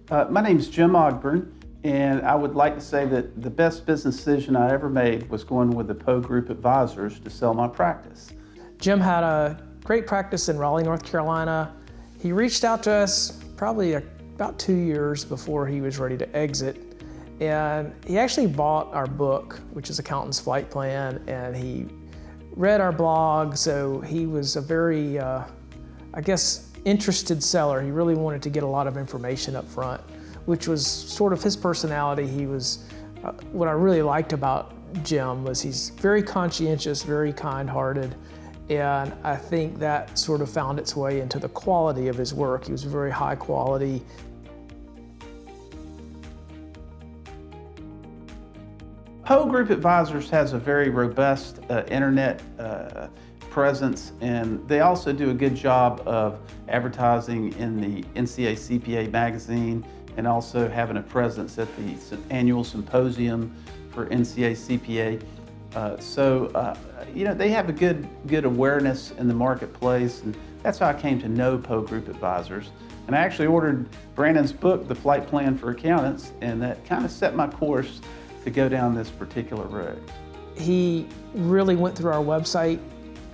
My name's Jim Ogburn, and I would like to say that the best business decision I ever made was going with the Poe Group Advisors to sell my practice. Jim had a great practice in Raleigh, North Carolina. He reached out to us probably about 2 years before he was ready to exit. And he actually bought our book, which is Accountant's Flight Plan, and he read our blog. So he was a very, interested seller. He really wanted to get a lot of information up front, which was sort of his personality. He was, what I really liked about Jim was he's very conscientious, very kind-hearted, and I think that sort of found its way into the quality of his work. He was very high quality. Poe Group Advisors has a very robust internet presence, and they also do a good job of advertising in the NCA CPA magazine and also having a presence at the annual symposium for NCA CPA. They have a good awareness in the marketplace, and that's how I came to know Poe Group Advisors. And I actually ordered Brannon's book, The Flight Plan for Accountants, and that kind of set my course to go down this particular road. He really went through our website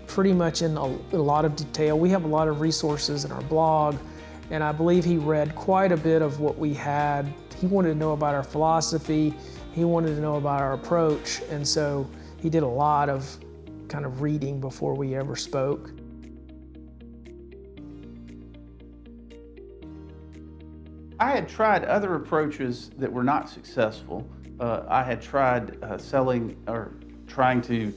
pretty much in a lot of detail. We have a lot of resources in our blog, and I believe he read quite a bit of what we had. He wanted to know about our philosophy, he wanted to know about our approach, and so he did a lot of kind of reading before we ever spoke. I had tried other approaches that were not successful. I had tried selling or trying to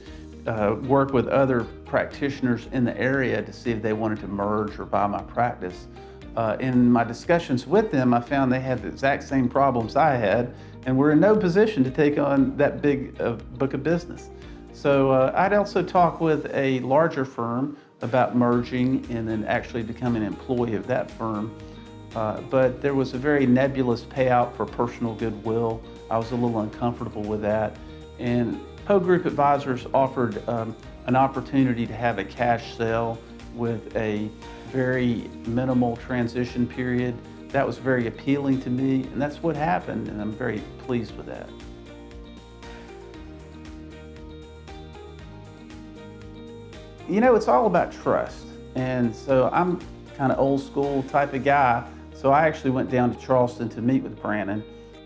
work with other practitioners in the area to see if they wanted to merge or buy my practice. In my discussions with them, I found they had the exact same problems I had and were in no position to take on that big book of business. So I'd also talked with a larger firm about merging and then actually becoming an employee of that firm. But there was a very nebulous payout for personal goodwill. I was a little uncomfortable with that. And Poe Group Advisors offered an opportunity to have a cash sale with a very minimal transition period. That was very appealing to me, and that's what happened, and I'm very pleased with that. You know, it's all about trust, and so I'm kind of old school type of guy, so I actually went down to Charleston to meet with Brannon,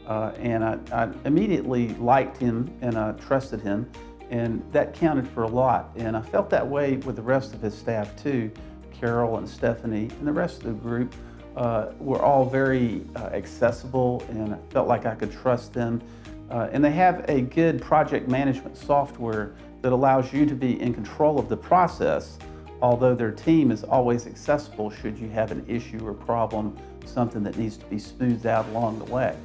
and I immediately liked him and I trusted him, and that counted for a lot. And I felt that way with the rest of his staff too. Carol and Stephanie and the rest of the group were all very accessible, and I felt like I could trust them. And they have a good project management software that allows you to be in control of the process, although their team is always accessible should you have an issue or problem, something that needs to be smoothed out along the way.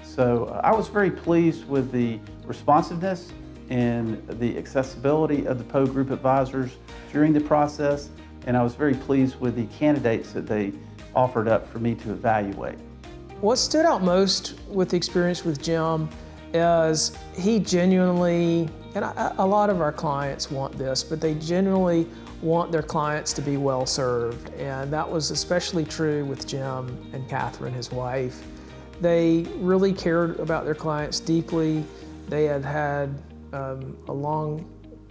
So I was very pleased with the responsiveness and the accessibility of the Poe Group Advisors during the process, and I was very pleased with the candidates that they offered up for me to evaluate. What stood out most with the experience with Jim is he genuinely, and a lot of our clients want this, but they genuinely want their clients to be well served, and that was especially true with Jim and Catherine, his wife. They really cared about their clients deeply. They had a long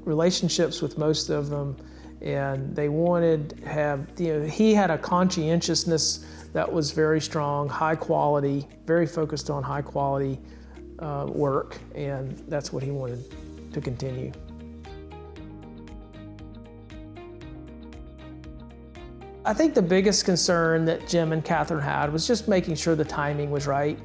relationships with most of them, and they wanted to have, he had a conscientiousness that was very strong, high quality, very focused on high quality work, and that's what he wanted to continue. I think the biggest concern that Jim and Catherine had was just making sure the timing was right.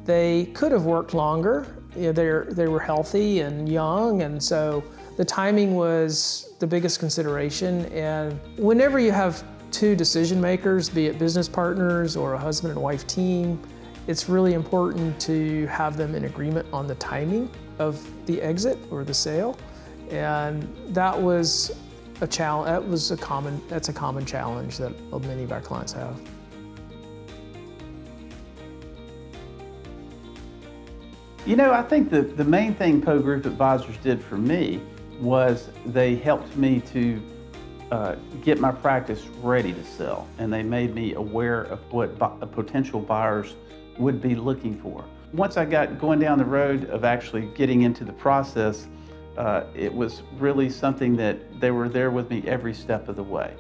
They could have worked longer. They were healthy and young, and so the timing was the biggest consideration. And whenever you have two decision makers, be it business partners or a husband and wife team, it's really important to have them in agreement on the timing of the exit or the sale. And that was a challenge. That's a common challenge that many of our clients have. You know, I think the main thing Poe Group Advisors did for me was they helped me to get my practice ready to sell, and they made me aware of what potential buyers would be looking for. Once I got going down the road of actually getting into the process, it was really something that they were there with me every step of the way.